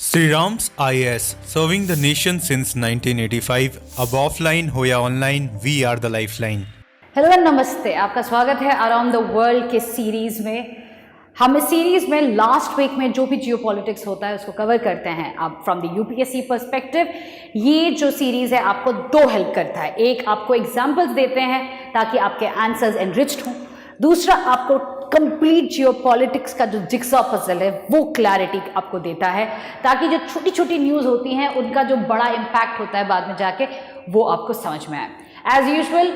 Sri Ram's IAS, serving the nation since 1985. अब offline हो या online, we are the lifeline. Hello and नमस्ते, आपका स्वागत है अराउंड द वर्ल्ड के सीरीज में। हम इस सीरीज में लास्ट वीक में जो भी जियोपॉलिटिक्स होता है उसको कवर करते हैं। अब फ्रॉम द यूपीएससी पर्सपेक्टिव ये जो सीरीज है आपको दो हेल्प करता है। एक, आपको एग्जांपल्स देते हैं ताकि आपके आंसर्स एनरिच्ड हों। दूसरा, आपको कंप्लीट जियोपॉलिटिक्स का जो जिक्सॉ पजल है वो क्लैरिटी आपको देता है, ताकि जो छोटी छोटी न्यूज़ होती हैं उनका जो बड़ा इम्पैक्ट होता है बाद में जाके वो आपको समझ में आए। As usual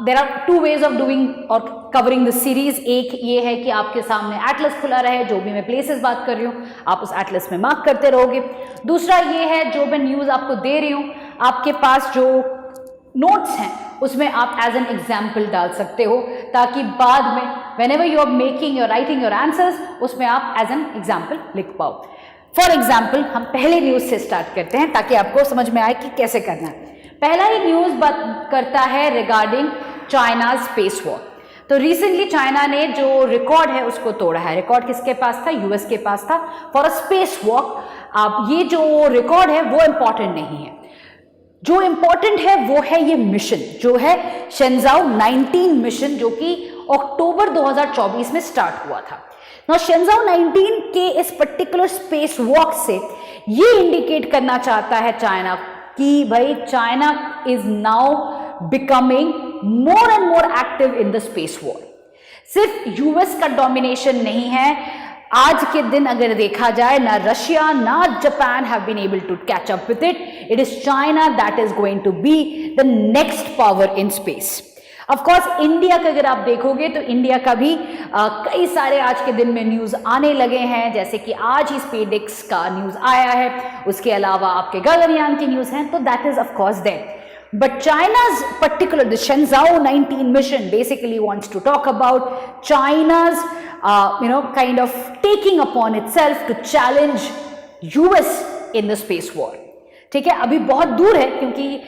there are two ways of doing और कवरिंग द सीरीज। एक ये है कि आपके सामने एटलस खुला रहे, जो भी मैं प्लेसेस बात कर रही हूँ आप उस एटलस में मार्क करते रहोगे। दूसरा ये है, जो मैं न्यूज़ आपको दे रही हूँ आपके पास जो नोट्स हैं उसमें आप एज एन एग्जाम्पल डाल सकते हो, ताकि बाद में whenever you are making or writing your answers उसमें आप एज एन एग्जाम्पल लिख पाओ। फॉर एग्जाम्पल हम पहले न्यूज़ से स्टार्ट करते हैं ताकि आपको समझ में आए कि कैसे करना है। पहला ही न्यूज़ बात करता है रिगार्डिंग चाइना स्पेस वॉर। तो रिसेंटली चाइना ने जो रिकॉर्ड है उसको तोड़ा है। रिकॉर्ड किसके पास था? यूएस के पास था फॉर अ स्पेस वॉक। अब ये जो रिकॉर्ड है वो इंपॉर्टेंट नहीं है, जो इंपॉर्टेंट है वो है ये मिशन जो है शेंजाओ 19 मिशन, जो कि अक्टूबर 2024 में स्टार्ट हुआ था। ना शेंजाओ 19 के इस पर्टिकुलर स्पेस वॉक से ये इंडिकेट करना चाहता है चाइना कि भाई China is now becoming more and more active in the space war. सिर्फ यूएस का डोमिनेशन नहीं है, आज के दिन अगर देखा जाए ना रशिया ना Japan have been able to catch up with it is China that is going to be the next power in space. Of course India का अगर आप देखोगे तो इंडिया का भी कई सारे आज के दिन में न्यूज़ आने लगे हैं, जैसे कि आज ही स्पेसएक्स का न्यूज़ आया है, उसके अलावा आपके गगनयान की न्यूज़ हैं, तो that is of course there. But China's particular, the Shenzhou 19 mission basically wants to talk about China's, kind of taking upon itself to challenge US in the space war. ठीक है, अभी बहुत दूर है क्योंकि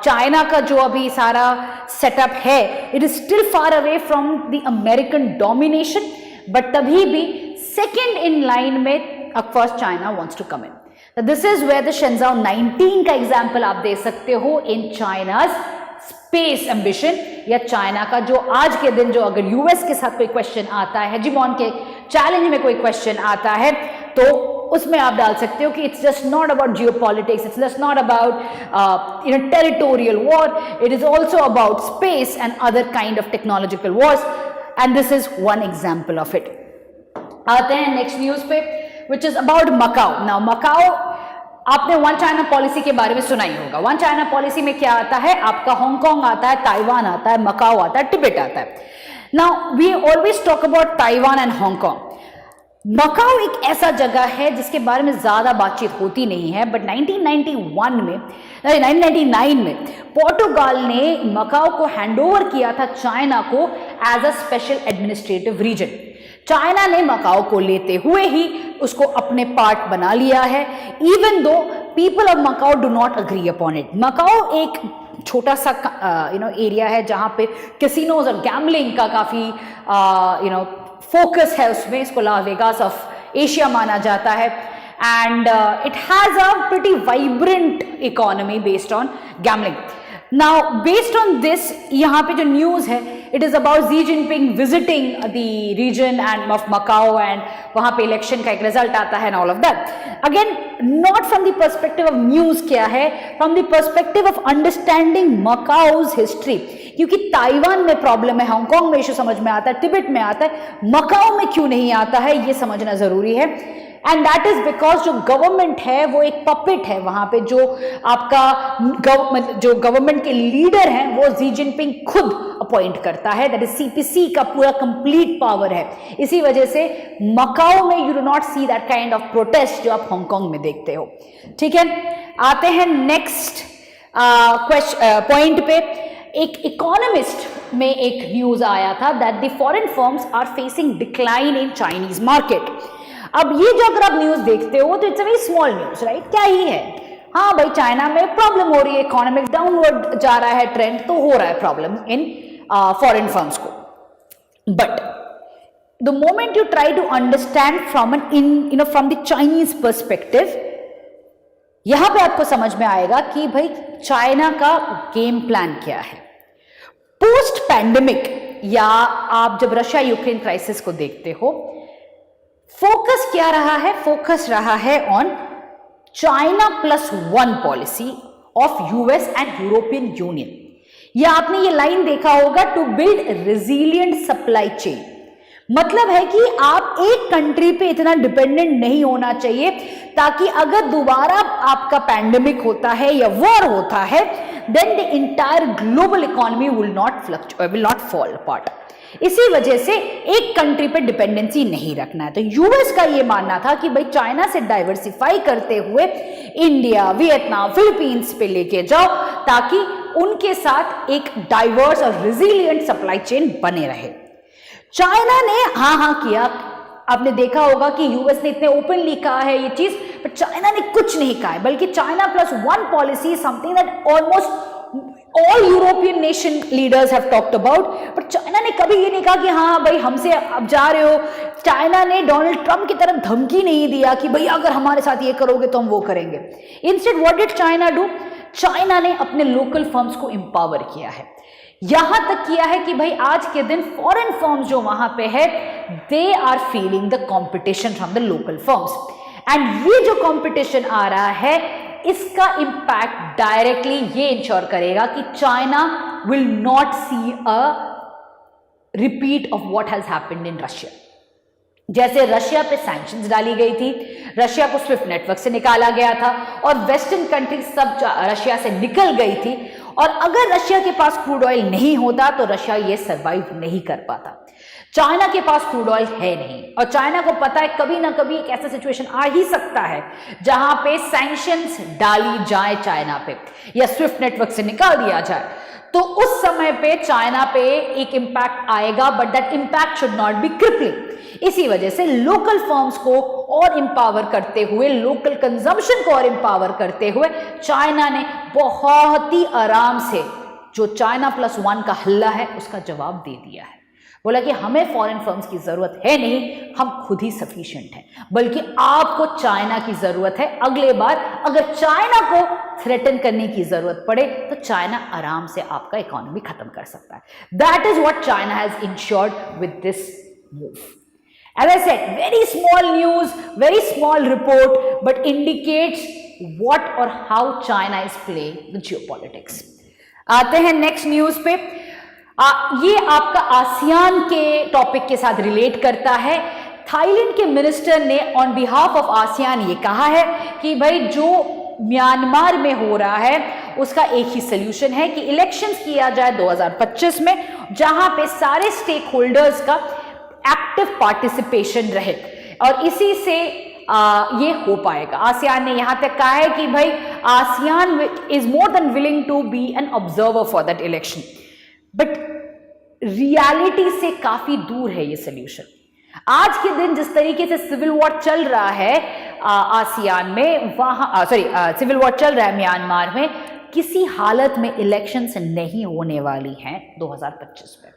चाइना का जो अभी सारा सेटअप है it is still far away from the American domination, but तभी भी सेकेंड इन लाइन में of course China wants to come in. This is where the Shenzhou 19 का एग्जाम्पल आप दे सकते हो इन चाइनाज स्पेस एम्बिशन, या चाइना का जो आज के दिन जो अगर यूएस के साथ कोई क्वेश्चन आता है, हेजिमॉन के चैलेंज में कोई क्वेश्चन आता है तो उसमें आप डाल सकते हो कि it's just not about geopolitics, it's just not about territorial war, it is also about space and other kind of technological wars, and this is one example of it. आते हैं नेक्स्ट न्यूज पे which is about Macau. Now Macau, आपने one China policy के बारे में सुना ही होगा। One China policy में क्या आता है? आपका हांगकांग आता है, ताइवान आता है, मकाओ आता है, तिब्बत आता है। Now we always talk about Taiwan and Hong Kong. Macau एक ऐसा जगह है जिसके बारे में ज्यादा बातचीत होती नहीं है, बट 1999 में पोर्टुगाल ने मकाओ को हैंडओवर किया था चाइना को as a special administrative region. China ने मकाओ को लेते हुए ही उसको अपने पार्ट बना लिया है, even though people of Macau do not agree upon it. Macau एक छोटा सा एरिया है जहां पे कैसीनोज और गैम्बलिंग का काफी फोकस है उसमें। इसको लास वेगास ऑफ एशिया माना जाता है, and it has a pretty vibrant economy based on gambling. Now based on this यहाँ पे जो न्यूज है it is about Xi Jinping visiting the region and of Macao, and वहां पे election का एक रिजल्ट आता है and all of that. Again not from the perspective of news क्या है, from the perspective of understanding Macao's history, क्योंकि Taiwan में प्रॉब्लम है, हांगकांग में इशू समझ में आता है, तिब्बत में आता है, मकाओ में क्यों नहीं आता है ये समझना जरूरी है। एंड दैट इज बिकॉज जो गवर्नमेंट है वो एक पपेट है। वहां पे जो आपका जो गवर्नमेंट के लीडर हैं वो शी जिनपिंग खुद अपॉइंट करता है, दैट इज सीपीसी का पूरा कंप्लीट पावर है। इसी वजह से मकाओ में you do not see that kind of protest जो आप हांगकांग में देखते हो। ठीक है, आते हैं नेक्स्ट पॉइंट पे। एक इकोनॉमिस्ट में एक न्यूज आया था that the foreign firms are facing decline in Chinese market. अब ये जो अगर आप न्यूज देखते हो तो it's a very small news, right? क्या ही है, हाँ भाई चाइना में प्रॉब्लम हो रही है, इकोनॉमिक डाउनवर्ड जा रहा है ट्रेंड, तो हो रहा है प्रॉब्लम इन फॉरेन फर्म्स को। But the moment you try to understand from from the Chinese perspective, यहां पे आपको समझ में आएगा कि भाई चाइना का गेम प्लान क्या है। पोस्ट पैंडेमिक या आप जब रशिया यूक्रेन क्राइसिस को देखते हो, फोकस क्या रहा है? फोकस रहा है on China +1 policy of US and European Union. या आपने ये लाइन देखा होगा, to build resilient supply chain. मतलब है कि आप एक कंट्री पे इतना डिपेंडेंट नहीं होना चाहिए ताकि अगर दोबारा आपका पैंडेमिक होता है या वॉर होता है, then the entire global economy will not fall apart. इसी वजह से एक कंट्री पे डिपेंडेंसी नहीं रखना है। तो यूएस का ये मानना था कि भाई चाइना से डाइवर्सिफाई करते हुए इंडिया, वियतनाम, फिलीपींस पे लेके जाओ ताकि उनके साथ एक डाइवर्स और रेजिलिएंट सप्लाई चेन बने रहे। चाइना ने हाँ किया। आपने देखा होगा कि यूएस ने इतने ओपनली कहा है ये चीज, पर चाइना ने कुछ नहीं कहा है, बल्कि China +1 policy something that almost all European nation leaders have talked about. पर चाइना ने कभी ये नहीं कहा कि हाँ भाई हमसे अब जा रहे हो। चाइना ने डोनाल्ड ट्रंप की तरफ धमकी नहीं दिया कि भाई अगर हमारे साथ ये करोगे तो हम वो करेंगे। Instead what did China do? China ने अपने लोकल फर्म्स को एम्पावर किया है। यहां तक किया है कि भाई आज के दिन फॉरेन फर्म्स जो वहां पे है, they are feeling the competition from the local firms. And ये जो कंपटीशन आ रहा है, इसका इंपैक्ट डायरेक्टली ये इंश्योर करेगा कि China will not see a repeat of what has happened in Russia. जैसे रशिया पे सैंक्शंस डाली गई थी, रशिया को स्विफ्ट नेटवर्क से निकाला गया था और वेस्टर्न कंट्री सब रशिया से निकल गई थी। और अगर रशिया के पास क्रूड ऑयल नहीं होता तो रशिया ये सरवाइव नहीं कर पाता। चाइना के पास क्रूड ऑयल है नहीं, और चाइना को पता है कभी ना कभी एक ऐसा सिचुएशन आ ही सकता है जहां पे सैंक्शंस डाली जाए चाइना पे या स्विफ्ट नेटवर्क से निकाल दिया जाए, तो उस समय पे चाइना पे एक इंपैक्ट आएगा, but that impact should not be crippling. इसी वजह से लोकल फर्म्स को और एम्पावर करते हुए, लोकल कंजम्पशन को और एम्पावर करते हुए चाइना ने बहुत ही आराम से जो चाइना +1 का हल्ला है उसका जवाब दे दिया है। बोला कि हमें फॉरेन फर्म्स की जरूरत है नहीं, हम खुद ही सफिशिएंट हैं, बल्कि आपको चाइना की जरूरत है। अगले बार अगर चाइना को थ्रेटन करने की जरूरत पड़े तो चाइना आराम से आपका इकोनॉमी खत्म कर सकता है। That is what China has insured with this move. As I said, very small news, very small report, but indicates what or how China is playing the geopolitics. आते हैं नेक्स्ट न्यूज पे। ये आपका ASEAN के topic के साथ relate करता है। थाईलैंड के मिनिस्टर ने ऑन बिहाफ ऑफ आसियान ये कहा है कि भाई जो म्यांमार में हो रहा है उसका एक ही सोल्यूशन है कि इलेक्शंस किया जाए 2025 में, जहां पे सारे स्टेक होल्डर्स का एक्टिव पार्टिसिपेशन रहे, और इसी से ये हो पाएगा। आसियान ने यहां तक कहा है कि भाई ASEAN is more than willing to be an observer for that election, but reality से काफी दूर है ये सोल्यूशन। आज के दिन जिस तरीके से सिविल वॉर चल रहा है आसियान में, वहां सिविल वॉर चल रहा है म्यांमार में, किसी हालत में इलेक्शंस नहीं होने वाली हैं 2025 में।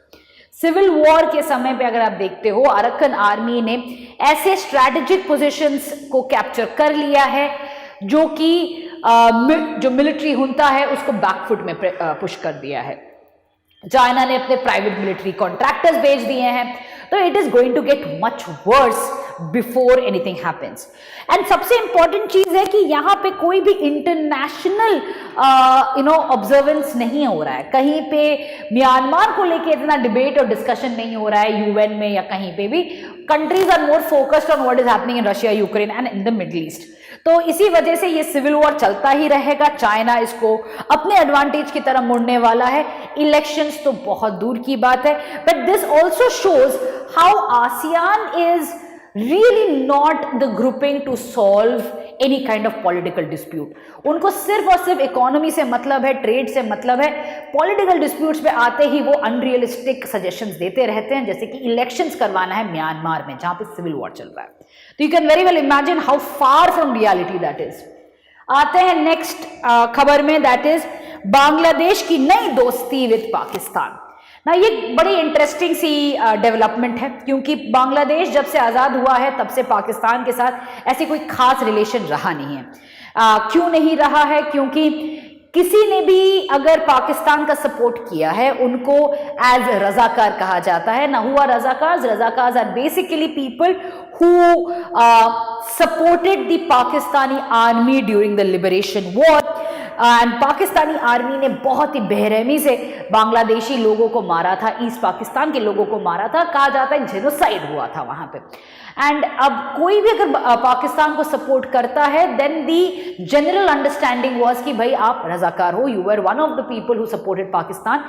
सिविल वॉर के समय पे अगर आप देखते हो, अरक्कन आर्मी ने ऐसे स्ट्रैटेजिक पोजीशंस को कैप्चर कर लिया है जो कि जो मिलिट्री हुंता है उसको बैकफुट में पुश कर दिया है। चाइना ने अपने प्राइवेट मिलिट्री कॉन्ट्रैक्टर्स भेज दिए हैं, तो it is going to get much worse before anything happens. And सबसे इंपॉर्टेंट चीज है कि यहां पे कोई भी इंटरनेशनल ऑब्जर्वेंस नहीं हो रहा है। कहीं पे म्यांमार को लेके इतना डिबेट और डिस्कशन नहीं हो रहा है यूएन में या कहीं पे भी। Countries are more focused on what is happening in Russia, Ukraine and in the Middle East. तो इसी वजह से ये सिविल वॉर चलता ही रहेगा। चाइना इसको अपने एडवांटेज की तरफ मुड़ने वाला है। इलेक्शंस तो बहुत दूर की बात है, but this also shows how ASEAN is really not the grouping to solve any kind of political dispute. उनको सिर्फ और सिर्फ इकोनॉमी से मतलब है, ट्रेड से मतलब है। पॉलिटिकल डिस्प्यूट्स पे आते ही वो अनरियलिस्टिक सजेशंस देते रहते हैं, जैसे कि इलेक्शंस करवाना है म्यांमार में जहां पे सिविल वॉर चल रहा है। तो you can very well imagine how far from reality that is. आते हैं नेक्स्ट खबर में, दैट इज बांग्लादेश की नई दोस्ती विद पाकिस्तान। ना ये बड़ी इंटरेस्टिंग सी डेवलपमेंट है, क्योंकि बांग्लादेश जब से आज़ाद हुआ है तब से पाकिस्तान के साथ ऐसी कोई खास रिलेशन रहा नहीं है। क्यों नहीं रहा है? क्योंकि किसी ने भी अगर पाकिस्तान का सपोर्ट किया है उनको एज रजाकार कहा जाता है। ना हुआ Razakars are basically people who supported the Pakistani army during the liberation war, and Pakistani army ने बहुत ही बेरहमी से बांग्लादेशी लोगों को मारा था, ईस्ट पाकिस्तान के लोगों को मारा था, कहा जाता है जेनोसाइड हुआ था वहां पे। एंड अब कोई भी अगर पाकिस्तान को सपोर्ट करता है then the general understanding was कि भाई आप रजाकार हो, you were one of the people who supported Pakistan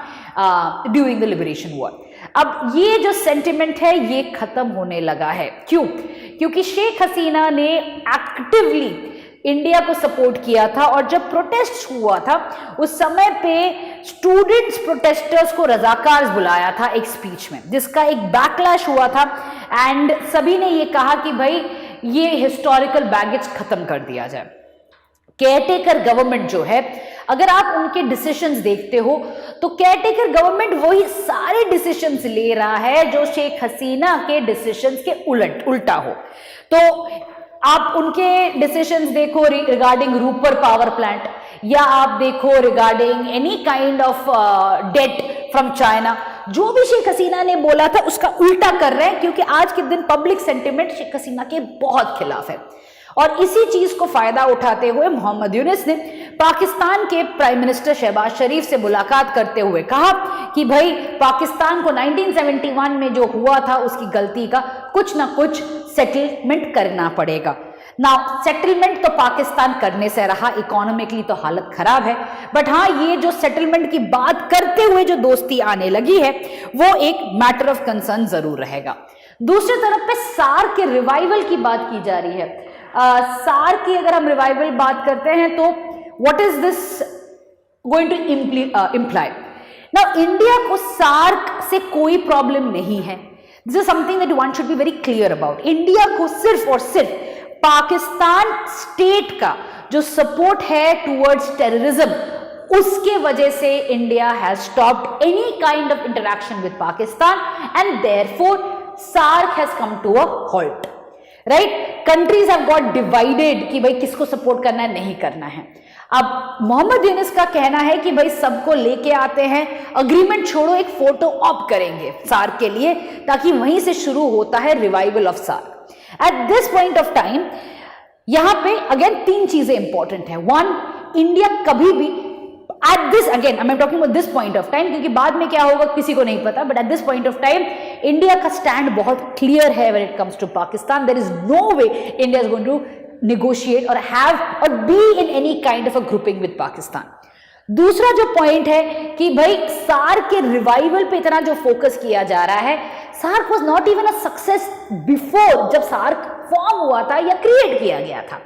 during the liberation war. अब ये जो सेंटिमेंट है ये खत्म होने लगा है। क्यों? क्योंकि शेख हसीना ने एक्टिवली इंडिया को सपोर्ट किया था, और जब प्रोटेस्ट हुआ था उस समय पे स्टूडेंट्स प्रोटेस्टर्स को रजाकार्स बुलाया था एक स्पीच में, जिसका एक बैकलैश हुआ था एंड सभी ने ये कहा कि भाई ये हिस्टोरिकल बैगेज खत्म कर दिया जाए। केयरटेकर गवर्नमेंट जो है, अगर आप उनके डिसीजंस देखते हो तो केयरटेकर गवर्नमेंट वही सारे डिसीजंस ले रहा है जो शेख हसीना के डिसीजंस के उल्टा हो। तो आप उनके डिसीजंस देखो रिगार्डिंग रूपर पावर प्लांट, या आप देखो regarding any kind of debt from China, जो भी शेख हसीना ने बोला था उसका उल्टा कर रहे हैं, क्योंकि आज के दिन पब्लिक सेंटिमेंट शेख हसीना के बहुत खिलाफ है। और इसी चीज को फायदा उठाते हुए मोहम्मद यूनुस ने पाकिस्तान के प्राइम मिनिस्टर शहबाज शरीफ से मुलाकात करते हुए कहा कि भाई पाकिस्तान को 1971 में जो हुआ था उसकी गलती का कुछ ना कुछ सेटलमेंट करना पड़ेगा। ना सेटलमेंट तो पाकिस्तान करने से रहा, इकोनॉमिकली तो हालत खराब है, बट हाँ ये जो सेटलमेंट की बात करते हुए जो दोस्ती आने लगी है वो एक मैटर ऑफ कंसर्न जरूर रहेगा। दूसरी तरफ पे सार्क के रिवाइवल की बात की जा रही है। सार्क की अगर हम रिवाइवल बात करते हैं तो what is this going to imply? Now India को सार्क से कोई प्रॉब्लम नहीं है। This is something that one should be very clear about. India को सिर्फ और सिर्फ पाकिस्तान स्टेट का जो सपोर्ट है टुवर्ड्स टेररिज्म, उसके वजह से India has stopped any kind of interaction with Pakistan and therefore SAARC has come to a halt. Right, countries have got divided कि भाई किसको सपोर्ट करना है, नहीं करना है। अब मोहम्मद यूनुस का कहना है कि भाई सबको लेके आते हैं, अग्रीमेंट छोड़ो, एक फोटो ऑप करेंगे सार्क के लिए, ताकि वहीं से शुरू होता है revival of SAARC. At this point of time यहां पे अगेन तीन चीजें इंपॉर्टेंट है। वन, इंडिया कभी भी at this, again I am talking about this point of time, क्योंकि बाद में क्या होगा किसी को नहीं पता, but at this point of time India का स्टैंड बहुत क्लियर है when it comes to Pakistan. There is no way India is going to negotiate or have or be in any kind of a grouping with Pakistan. दूसरा जो point है कि भाई SAARC के revival पे इतना जो फोकस किया जा रहा है, SAARC was not even a success before, जब सार्क फॉर्म हुआ था या क्रिएट किया गया था,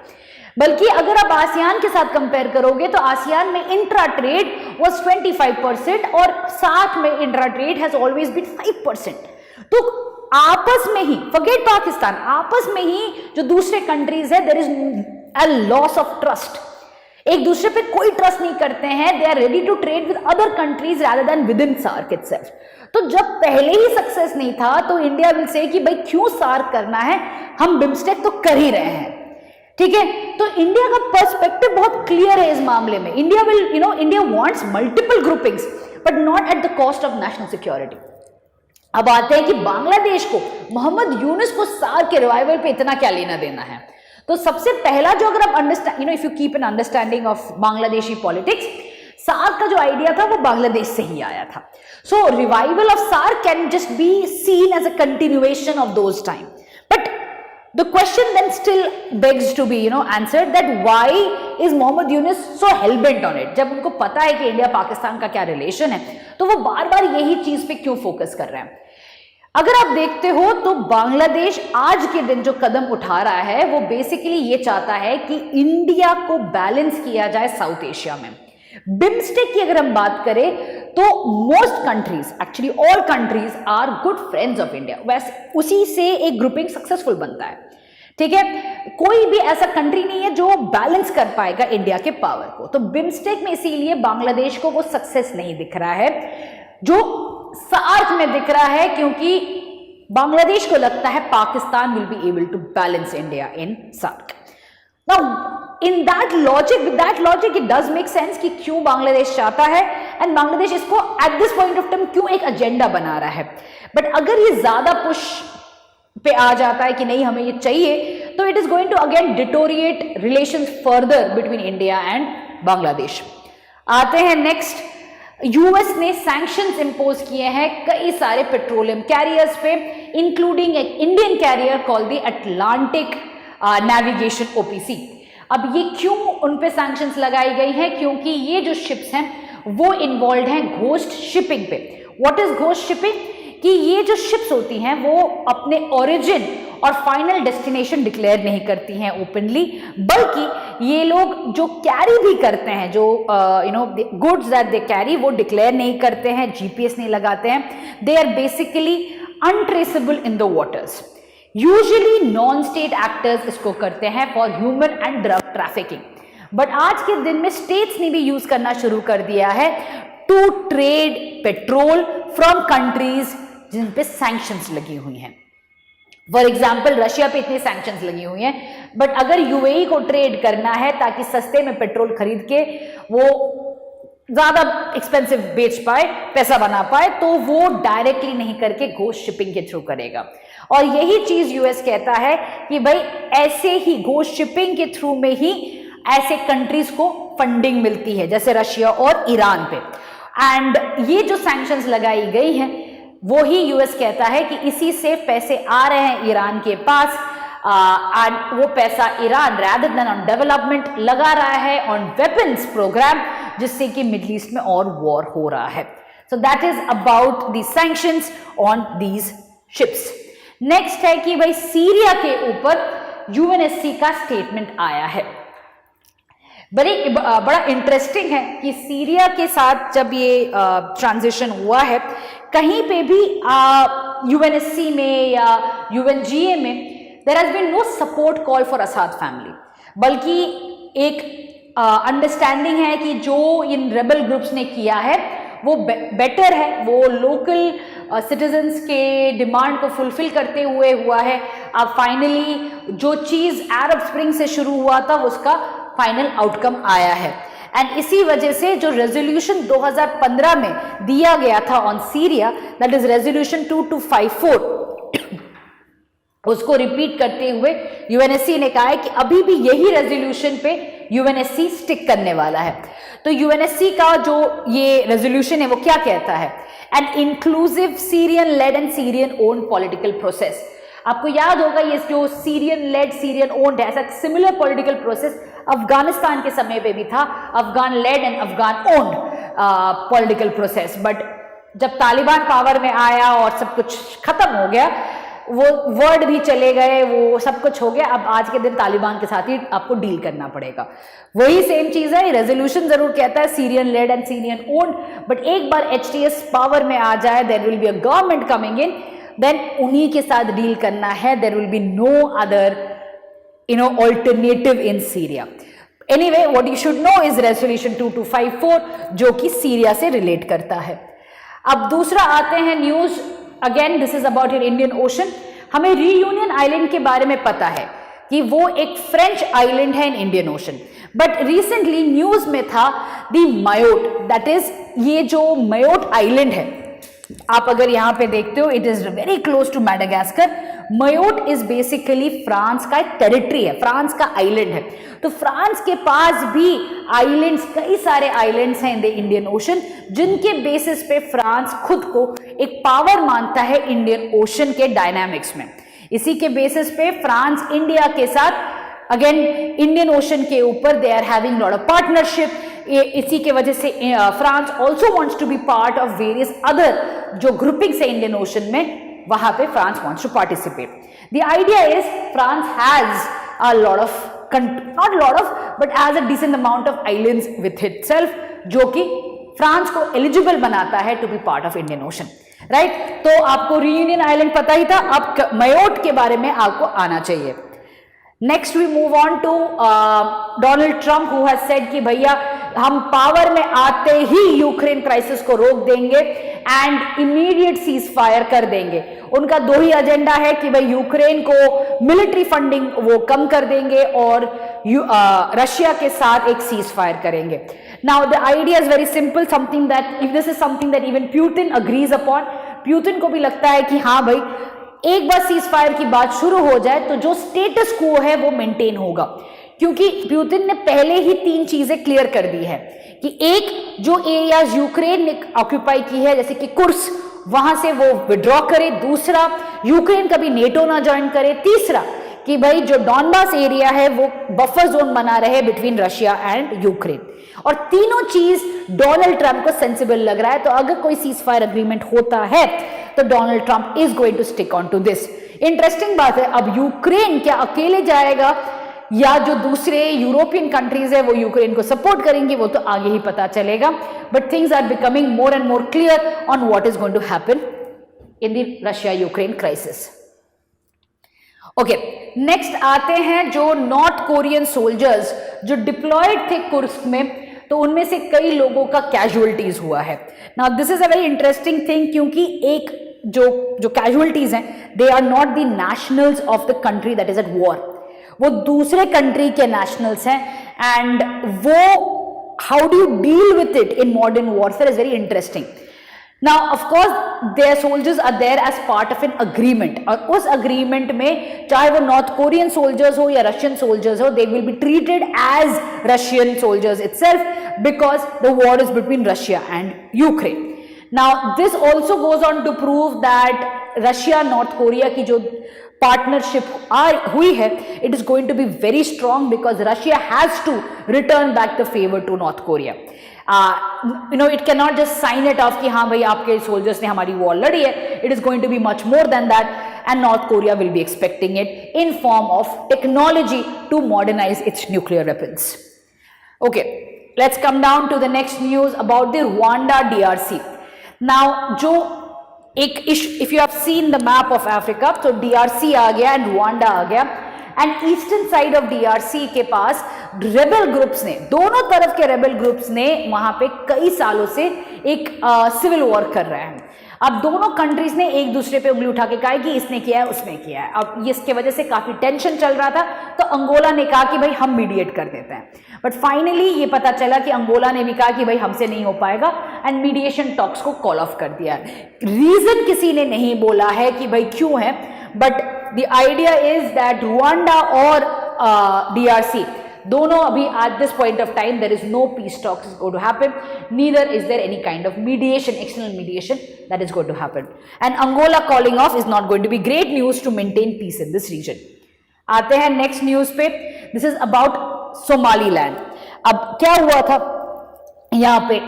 बल्कि अगर आप आसियान के साथ कंपेयर करोगे तो आसियान में इंट्रा ट्रेड वाज 25% और साथ में intra trade has always been 5%। तो आपस में ही, फॉरगेट पाकिस्तान, आपस में ही जो दूसरे कंट्रीज है, there is a loss of trust. एक दूसरे पे कोई ट्रस्ट नहीं करते हैं, they are ready to trade with other countries rather than within SAARC itself. तो जब पहले ही सक्सेस नहीं था तो इंडिया विल से कि भाई क्यों सार्क करना है, हम बिम्स्टेक तो कर ही रहे हैं। ठीक है, तो इंडिया का पर्सपेक्टिव बहुत क्लियर है इस मामले में। India will, India wants multiple groupings but not at the cost of national security. अब आते हैं कि बांग्लादेश को, मोहम्मद यूनुस को सार्क के रिवाइवल पे इतना क्या लेना देना है। तो सबसे पहला जो, अगर आप understand, if you keep an understanding of Bangladeshi politics, SAARC का जो आइडिया था वो बांग्लादेश से ही आया था। So revival of SAARC can just be seen as a continuation of those time, but the question then still begs to be answered that why is Mohammad Yunus so hell-bent on it? जब उनको पता है कि India Pakistan का क्या relation है तो वो बार बार यही चीज पे क्यों फोकस कर रहे हैं? अगर आप देखते हो तो बांग्लादेश आज के दिन जो कदम उठा रहा है वो बेसिकली ये चाहता है कि इंडिया को बैलेंस किया जाए साउथ एशिया में। बिम्स्टेक की अगर हम बात करें तो most countries, actually all countries are good friends of India, वैसे उसी से एक ग्रुपिंग सक्सेसफुल बनता है। ठीक है, कोई भी ऐसा कंट्री नहीं है जो बैलेंस कर पाएगा इंडिया के पावर को। तो बिम्स्टेक में इसीलिए बांग्लादेश को वो सक्सेस नहीं दिख रहा है जो सार्क में दिख रहा है क्योंकि बांग्लादेश को लगता है Pakistan will be able to balance India in SAARC. Now in that logic, with that logic it does make sense कि क्यों बांग्लादेश चाहता है एंड बांग्लादेश इसको at this point of time क्यों एक एजेंडा बना रहा है। बट अगर ये ज्यादा पुश पे आ जाता है कि नहीं हमें ये चाहिए, तो it is going to again deteriorate relations further between India and Bangladesh. आते हैं नेक्स्ट, यूएस ने सैंक्शंस इंपोज किए हैं कई सारे पेट्रोलियम कैरियर्स पे, इंक्लूडिंग एक Indian carrier called the Atlantic navigation OPC. अब ये क्यों उन पे सैंक्शंस लगाई गई हैं? क्योंकि ये जो शिप्स हैं वो इन्वॉल्व हैं घोस्ट शिपिंग पे। What is ghost shipping? कि ये जो शिप्स होती हैं वो अपने ओरिजिन और फाइनल डेस्टिनेशन डिक्लेयर नहीं करती हैं ओपनली, बल्कि ये लोग जो कैरी भी करते हैं, जो गुड्स दैट दे कैरी, वो डिक्लेयर नहीं करते हैं, जीपीएस नहीं लगाते हैं। They are basically untraceable in the waters. Usually non state actors इसको करते हैं for human and drug trafficking, but आज के दिन में स्टेट्स ने भी यूज करना शुरू कर दिया है to trade petrol from countries जिन पे सैंक्शंस लगी हुई हैं। फॉर एग्जाम्पल रशिया पे इतने सैंक्शंस लगी हुई हैं, बट अगर यूएई को ट्रेड करना है ताकि सस्ते में पेट्रोल खरीद के वो ज्यादा एक्सपेंसिव बेच पाए, पैसा बना पाए, तो वो डायरेक्टली नहीं करके घोस्ट शिपिंग के थ्रू करेगा। और यही चीज यूएस कहता है कि भाई ऐसे ही घोस्ट शिपिंग के थ्रू में ही ऐसे कंट्रीज को फंडिंग मिलती है, जैसे रशिया और ईरान पे। एंड ये जो सैंक्शंस लगाई गई हैं वो ही यूएस कहता है कि इसी से पैसे आ रहे हैं ईरान के पास, एंड वो पैसा Iran rather than on development लगा रहा है ऑन वेपन्स प्रोग्राम, जिससे कि मिडिल ईस्ट में और वॉर हो रहा है। So that is about the sanctions on these ships. Next है कि भाई सीरिया के ऊपर यूएनएससी का स्टेटमेंट आया है। बड़ा इंटरेस्टिंग है कि सीरिया के साथ जब ये ट्रांजिशन हुआ है, कहीं पे भी यूएनएससी में या यूएनजीए में there has been no support call for Assad family, बल्कि एक अंडरस्टैंडिंग है कि जो इन रेबल ग्रुप्स ने किया है वो बेटर है, वो लोकल सिटीजन्स के डिमांड को फुलफिल करते हुए हुआ है। अब फाइनली जो चीज अरब स्प्रिंग से शुरू हुआ था उसका फाइनल आउटकम आया है, एंड इसी वजह से जो रेजोल्यूशन 2015 में दिया गया था on Syria, that is resolution 2254, उसको रिपीट करते हुए यूएनएससी ने कहा है कि अभी भी यही रेजोल्यूशन पे यूएनएससी स्टिक करने वाला है। तो यूएनएससी का जो ये रेजोल्यूशन है वो क्या कहता है? An inclusive Syrian led and Syrian owned political process. आपको याद होगा ये जो सीरियन लेड सीरियन ओन्ड है, ऐसा सिमिलर पॉलिटिकल प्रोसेस अफगानिस्तान के समय पे भी था, Afghan led and Afghan owned political process. But जब तालिबान पावर में आया और सब कुछ खत्म हो गया, वो वर्ड भी चले गए, वो सब कुछ हो गया, अब आज के दिन तालिबान के साथ ही आपको डील करना पड़ेगा। वही सेम चीज है, रेजोल्यूशन जरूर कहता है Syrian led and Syrian owned, but एक बार एचटीएस पावर में आ जाए, there will be a government coming in, then उन्हीं के साथ डील करना है, there will be no other alternative in Syria. Anyway, what you should know is resolution 2254 जो कि सीरिया से रिलेट करता है। अब दूसरा आते हैं news, again this is about your Indian ocean. हमें रियूनियन आइलैंड के बारे में पता है कि वो एक फ्रेंच आइलैंड है in Indian ocean, but recently news में था दी मायोट, दैट इज ये जो मायोट आइलैंड है, आप अगर यहां पे देखते हो, it is very close to Madagascar. Mayotte is basically France का एक टेरिटरी है, फ्रांस का आइलैंड है। तो फ्रांस के पास भी आइलैंड्स, कई सारे आइलैंड्स हैं इन द इंडियन ओशन, जिनके बेसिस पे फ्रांस खुद को एक पावर मानता है इंडियन ओशन के डायनामिक्स में। इसी के बेसिस पे फ्रांस इंडिया के साथ अगेन इंडियन ओशन के ऊपर they are having lot of partnership. इसी के वजह से France also wants to be part of various other जो ग्रुपिंग्स है इंडियन ओशन में, वहां पे France wants to participate. The idea is France has a lot of, not lot of, but as a decent amount of islands with itself, जो कि France को eligible बनाता है to be part of Indian Ocean, right? तो आपको reunion island पता ही था, अब मायोट के बारे में आपको आना चाहिए। Next we move on to Donald Trump, who has said कि भैया हम पावर में आते ही यूक्रेन क्राइसिस को रोक देंगे एंड इमीडिएट सीज फायर कर देंगे। उनका दो ही एजेंडा है कि भाई यूक्रेन को मिलिट्री फंडिंग वो कम कर देंगे और रशिया के साथ एक सीज फायर करेंगे। Now the idea is very simple, something that this is something that even Putin agrees upon. Putin को भी लगता है कि हाँ भाई एक बार सीज फायर की बात शुरू हो जाए तो जो स्टेटस क्वो है वो मेंटेन होगा, क्योंकि प्यूटिन ने पहले ही 3 चीजें क्लियर कर दी है कि एक, जो एरियाज यूक्रेन ने ऑक्यूपाई की है जैसे कि कुर्स, वहां से वो विड्रॉ करे। दूसरा, यूक्रेन कभी नेटो ना ज्वाइन करे। तीसरा कि भाई जो डॉनबास एरिया है वो बफर जोन बना रहे बिटवीन रशिया एंड यूक्रेन। और तीनों चीज डोनाल्ड ट्रंप को सेंसिबल लग रहा है, तो अगर कोई सीज फायर अग्रीमेंट होता है तो Donald Trump is going to stick on to this. Interesting बात है, अब यूक्रेन क्या अकेले जाएगा या जो दूसरे यूरोपियन कंट्रीज है वो यूक्रेन को सपोर्ट करेंगे, वो तो आगे ही पता चलेगा। But things are becoming more and more clear on what is going to happen in the Russia Ukraine crisis. Okay, next आते हैं जो नॉर्थ कोरियन सोल्जर्स जो डिप्लॉयड थे कुर्स्क में, तो उनमें से कई लोगों का कैजुअलिटीज हुआ है। Now this is a very interesting thing, क्योंकि एक जो कैजुअलिटीज हैं they are not the nationals of the country that is at war, वो दूसरे कंट्री के नेशनल्स हैं। एंड वो how do you deal with it in modern warfare is very interesting. Now, of course, their soldiers are there as part of an agreement, और उस agreement में चाहे वो नॉर्थ कोरियन सोल्जर्स हो या रशियन सोल्जर्स हो, they will be treated as Russian soldiers itself because the war is between Russia and Ukraine. Now, this also goes on to prove that Russia North Korea की जो partnership हुई है, it is going to be very strong because Russia has to return back the favor to North Korea. It cannot just sign it off कि हाँ भाई आपके soldiers ने हमारी वॉर लड़ी है. It is going to be much more than that, and North Korea will be expecting it in form of technology to modernize its nuclear weapons. Okay, let's come down to the next news about the Rwanda DRC. Now, जो एक if you have seen the map of Africa, so DRC आ गया and Rwanda आ गया. And eastern side of DRC के पास rebel groups ने, दोनों तरफ के rebel groups ने वहां पे कई सालों से एक सिविल वॉर कर रहे हैं. अब दोनों कंट्रीज ने एक दूसरे पे उंगली उठा के कहा कि इसने किया है उसने किया है. अब इसके वजह से काफी टेंशन चल रहा था, तो अंगोला ने कहा कि भाई हम मीडिएट कर देते हैं. बट फाइनली ये पता चला कि अंगोला ने भी कहा कि भाई हमसे नहीं हो पाएगा एंड मीडिएशन टॉक्स को कॉल ऑफ कर दिया. रीजन किसी ने नहीं बोला है कि भाई क्यों है, but the idea is that Rwanda और डीआरसी दोनों अभी at this point of time there is no peace talks is going to happen, neither is there any kind of mediation, external mediation that is going to happen, and Angola calling off is not going to be great news to maintain peace in this region. आते हैं next news पे. This is about Somaliland. अब क्या हुआ था यहाँ पे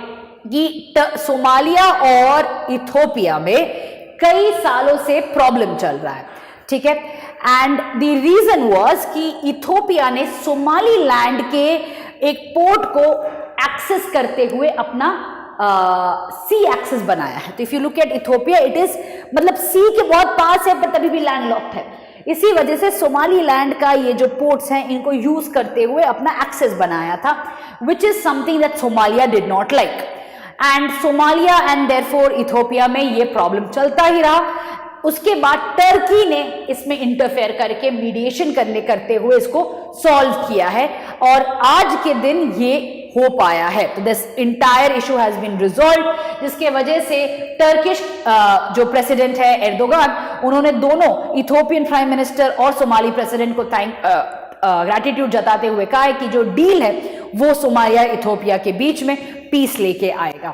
कि सोमालिया और इथोपिया में कई सालों से प्रॉब्लम चल रहा है, ठीक है. एंड द रीजन वाज कि इथोपिया ने सोमालीलैंड के एक पोर्ट को एक्सेस करते हुए अपना सी एक्सेस बनाया है. तो if you look at Ethiopia, it is मतलब सी के बहुत पास है पर तभी भी लैंडलॉक्ड है. इसी वजह से सोमालीलैंड का ये जो पोर्ट्स हैं इनको यूज करते हुए अपना एक्सेस बनाया था, which is something that Somalia did not like. And Somalia and therefore Ethiopia में ये प्रॉब्लम चलता ही रहा. उसके बाद टर्की ने इसमें इंटरफेयर करके मीडिएशन करते हुए इसको सॉल्व किया है और आज के दिन ये हो पाया है. तो this entire issue has been resolve, जिसके वजह से टर्किश जो प्रेसिडेंट है एर्दोगान, उन्होंने दोनों इथोपियन प्राइम मिनिस्टर और सोमाली प्रेसिडेंट को ग्रैटिट्यूड जताते हुए कहा है कि जो डील है वो सोमालिया इथोपिया के बीच में पीस लेके आएगा.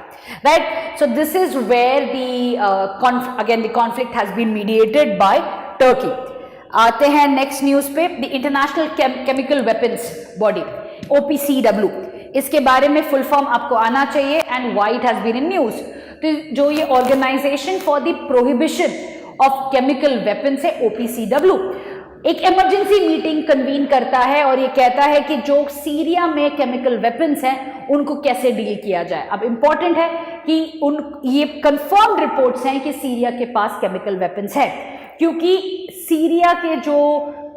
Right, so this is where the conflict has been mediated by Turkey. आते हैं नेक्स्ट न्यूज पे. The international chemical weapons body OPCW, इसके बारे में फुल फॉर्म आपको आना चाहिए and why it has been in news. तो जो ये organization for the prohibition of chemical weapons है OPCW, एक इमरजेंसी मीटिंग कन्वीन करता है और ये कहता है कि जो सीरिया में केमिकल वेपन्स हैं उनको कैसे डील किया जाए. अब इंपॉर्टेंट है कि ये कंफर्म्ड रिपोर्ट्स हैं कि सीरिया के पास केमिकल वेपन्स है, क्योंकि सीरिया के जो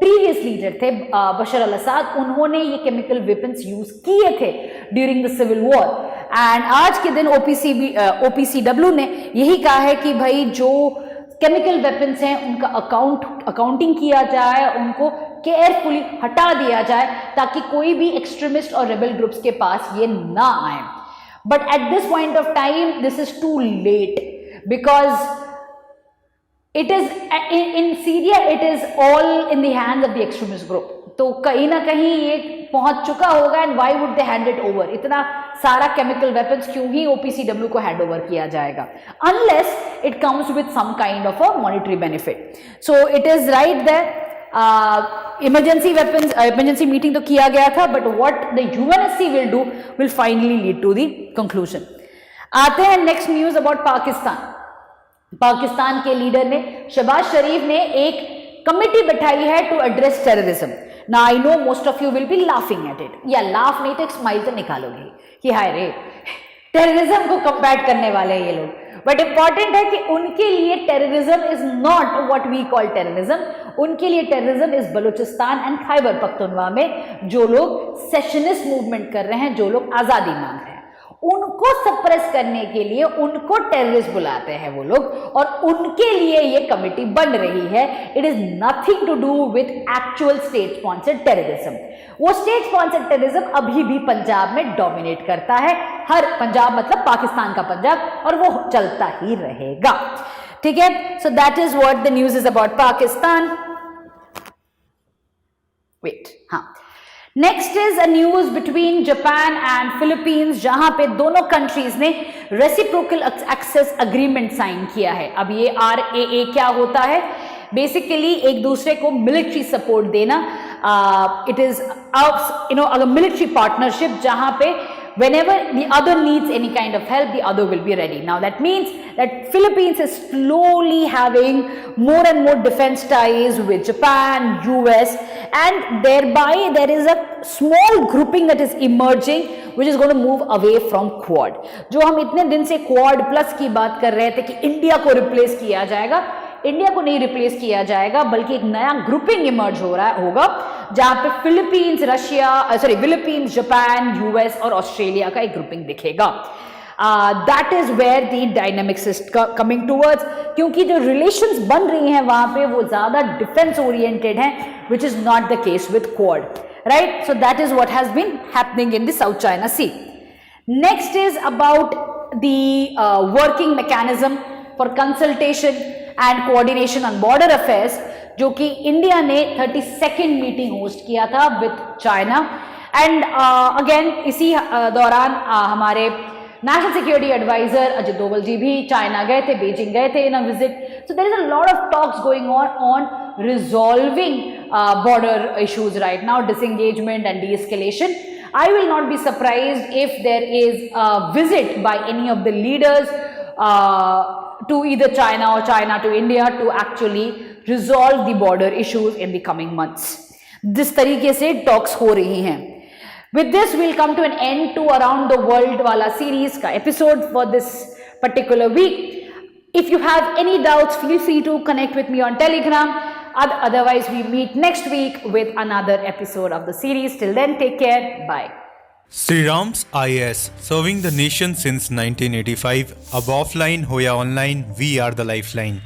प्रीवियस लीडर थे बशर अल असाद, उन्होंने ये केमिकल वेपन्स यूज किए थे during the civil war. And आज के दिन OPCW ने यही कहा है कि भाई जो केमिकल वेपन्स हैं उनका अकाउंटिंग किया जाए, उनको केयरफुली हटा दिया जाए ताकि कोई भी एक्सट्रीमिस्ट और रेबल ग्रुप्स के पास ये ना आए। But at this point of time this is too late because it is in Syria, it is all in the hands of the extremist group. तो कहीं ना कहीं ये पहुंच चुका होगा and why would they hand it over? इतना सारा केमिकल वेपन्स क्यों ही OPCW को हैंड ओवर किया जाएगा, unless it comes with some kind of a monetary benefit. So it is right that emergency meeting तो किया गया था, but what the UNSC will do will finally lead to the conclusion. आते हैं next news about Pakistan के leader ने, शहबाज शरीफ ने एक कमिटी बैठाई है to address terrorism. Now I know most of you will be laughing at it, या laugh नहीं तो एक स्माइल तो निकालोगे कि हाय रे टेररिज्म को कंबैट करने वाले हैं ये लोग। बट इंपॉर्टेंट है कि उनके लिए terrorism is not what we call terrorism, उनके लिए terrorism is Balochistan and Khyber Pakhtunkhwa में जो लोग सेशनिस्ट मूवमेंट कर रहे हैं, जो लोग आजादी मांग रहे हैं, उनको सप्रेस करने के लिए उनको टेररिस्ट बुलाते हैं वो लोग, और उनके लिए ये कमिटी बन रही है। It is nothing to do with actual state sponsored terrorism. वो स्टेट स्पॉन्सर्ड टेररिज्म अभी भी पंजाब में डोमिनेट करता है, हर पंजाब मतलब पाकिस्तान का पंजाब, और वो चलता ही रहेगा। ठीक है, so that is what the news is about Pakistan. Wait, हाँ, next is a news between Japan and Philippines, जहां पे दोनों कंट्रीज ने रेसिप्रोकल एक्सेस अग्रीमेंट साइन किया है। अब ये RAA क्या होता है? बेसिकली एक दूसरे को मिलिट्री सपोर्ट देना। It is a military partnership जहां पे whenever the other needs any kind of help, the other will be ready. Now that means that Philippines is slowly having more and more defense ties with Japan, US, and thereby there is a small grouping that is emerging which is going to move away from Quad. जो हम इतने दिन से Quad Plus की बात कर रहे थे कि इंडिया को रिप्लेस किया जाएगा, इंडिया को नहीं रिप्लेस किया जाएगा, बल्कि एक नया ग्रुपिंग इमर्ज हो रहा होगा जहां पे फिलीपींस, जापान, US और ऑस्ट्रेलिया का एक ग्रुपिंग दिखेगा। That is where the dynamics is coming towards, क्योंकि जो रिलेशंस बन रही हैं वहां पे वो ज्यादा डिफेंस ओरिएंटेड हैं, which is not the case with Quad, right? So that is what has been happening in the South China Sea. Next is about the working mechanism for consultation and coordination on border affairs, जो कि India ने 32nd meeting host किया था with China. And again इसी दौरान हमारे national security adviser Ajit Doval ji भी China गए थे, बीजिंग गए थे in a visit. So there is a lot of talks going on resolving border issues right now, disengagement and de-escalation. I will not be surprised if there is a visit by any of the leaders to either China or China to India to actually resolve the border issues in the coming months. जिस तरीके से talks हो रही हैं। With this, we'll come to an end to Around the World वाला series का episode for this particular week. If you have any doubts, feel free to connect with me on Telegram. Otherwise, we meet next week with another episode of the series. Till then, take care. Bye. Sri Ram's IAS, serving the nation since 1985. Ab offline, hoya online, we are the lifeline.